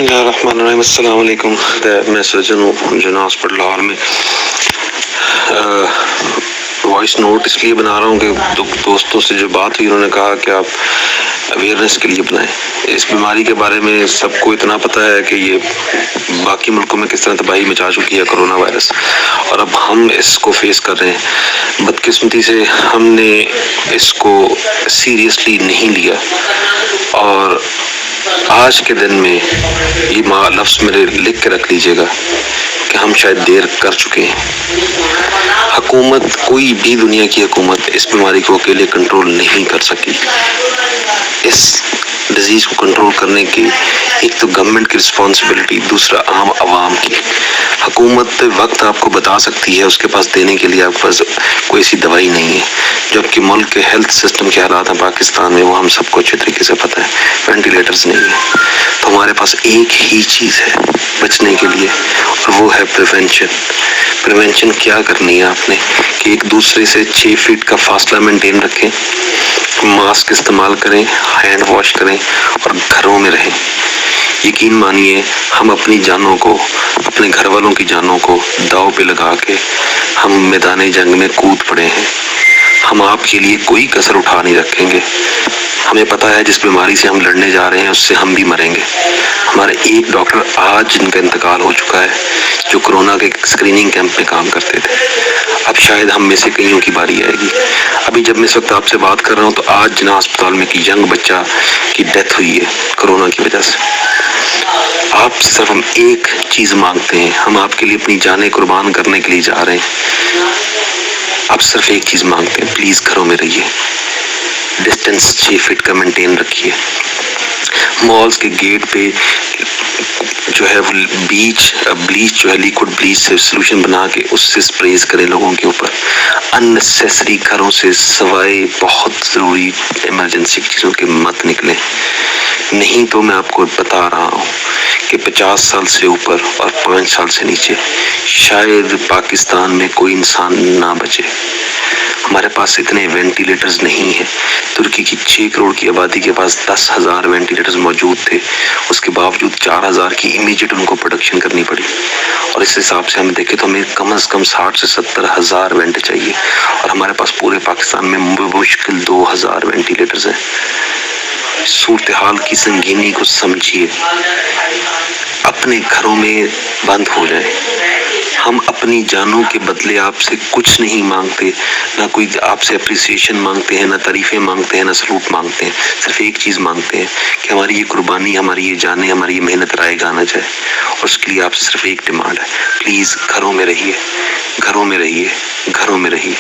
الرحمن الرحیم. السلام علیکم. میں سرجن ہوں جنا ہاسپٹل لاہور میں. وائس نوٹ اس لیے بنا رہا ہوں کہ دوستوں سے جو بات ہوئی انہوں نے کہا کہ آپ اویئرنیس کے لیے بنائیں. اس بیماری کے بارے میں سب کو اتنا پتہ ہے کہ یہ باقی ملکوں میں کس طرح تباہی مچا چکی ہے کرونا وائرس، اور اب ہم اس کو فیس کر رہے ہیں. بدقسمتی سے ہم نے اس کو سیریسلی نہیں لیا، اور آج کے دن میں یہ لفظ میرے لکھ کے رکھ لیجئے گا کہ ہم شاید دیر کر چکے ہیں. حکومت، کوئی بھی دنیا کی حکومت اس بیماری کو اکیلے کنٹرول نہیں کر سکی. اس ڈیزیز کو کنٹرول کرنے کی ایک تو گورنمنٹ کی رسپانسبلٹی، دوسرا عام عوام کی. حکومت وقت آپ کو بتا سکتی ہے، اس کے پاس دینے کے لیے آپ کے پاس کوئی ایسی دوائی نہیں ہے. جبکہ ملک کے ہیلتھ سسٹم کے حالات ہیں پاکستان میں، وہ ہم سب کو اچھے طریقے سے پتہ ہے. وینٹیلیٹرز نہیں ہیں. تو ہمارے پاس ایک ہی چیز ہے بچنے کے لیے، اور وہ ہے پریونشن. پریونشن کیا کرنی ہے آپ نے کہ ایک دوسرے سے 6 فٹ کا فاصلہ مینٹین رکھیں، ماسک استعمال کریں، ہینڈ واش کریں، اور گھروں میں رہیں. یقین مانیے ہم اپنی جانوں کو، اپنے گھر والوں کی جانوں کو داؤ پہ لگا کے ہم میدان جنگ میں کود پڑے ہیں. ہم آپ کے لیے کوئی کسر اٹھا نہیں رکھیں گے. ہمیں پتہ ہے جس بیماری سے ہم لڑنے جا رہے ہیں اس سے ہم بھی مریں گے. ہمارے ایک ڈاکٹر آج جن کا انتقال ہو چکا ہے، جو کرونا کے اسکریننگ کیمپ میں کام کرتے تھے. اب شاید ہم میں سے کئیوں کی باری آئے گی. ابھی جب میں اس وقت آپ سے بات کر رہا ہوں تو آج جنا ہسپتال میں کی ینگ بچہ کی ڈیتھ ہوئی ہے کرونا کی وجہ سے. آپ سے صرف ہم ایک چیز مانگتے ہیں، ہم آپ کے لیے اپنی جانیں قربان کرنے کے لیے جا رہے ہیں. آپ صرف ایک چیز مانگتے ہیں، پلیز گھروں میں رہیے، ڈسٹینس 6 فٹ کا مینٹین رکھیے. مالز کے گیٹ پہ جو ہے وہ بلیچ جو ہے لیکوڈ بلیچ سے سلوشن بنا کے اس سے سپریز کریں لوگوں کے اوپر. اننیسیسری گھروں سے سوائے بہت ضروری ایمرجنسی چیزوں کے مت نکلیں. نہیں تو میں آپ کو بتا رہا ہوں کہ 50 سال سے اوپر اور 5 سال سے نیچے شاید پاکستان میں کوئی انسان نہ بچے. ہمارے پاس اتنے وینٹیلیٹرز نہیں ہیں. ترکی کی 6 کروڑ کی آبادی کے پاس 10,000 وینٹیلیٹرز موجود تھے، اس کے باوجود 4,000 کی امیجیٹ ان کو پروڈکشن کرنی پڑی. اور اس حساب سے ہم دیکھیں تو ہمیں کم از کم 60 سے 70,000 وینٹ چاہیے، اور ہمارے پاس پورے پاکستان میں مشکل 2,000 وینٹیلیٹرز ہیں. صورتحال کی سنگینی کو سمجھیے. اپنے گھروں میں بند ہو جائیں. ہم اپنی جانوں کے بدلے آپ سے کچھ نہیں مانگتے، نہ کوئی آپ سے اپریسیشن مانگتے ہیں، نہ تعریفیں مانگتے ہیں، نہ سلوٹ مانگتے ہیں. صرف ایک چیز مانگتے ہیں کہ ہماری یہ قربانی، ہماری یہ جانیں، ہماری یہ محنت رائے گا نہ جائے. اور اس کے لیے آپ سے صرف ایک ڈیمانڈ ہے، پلیز گھروں میں رہیے، گھروں میں رہیے، گھروں میں رہیے.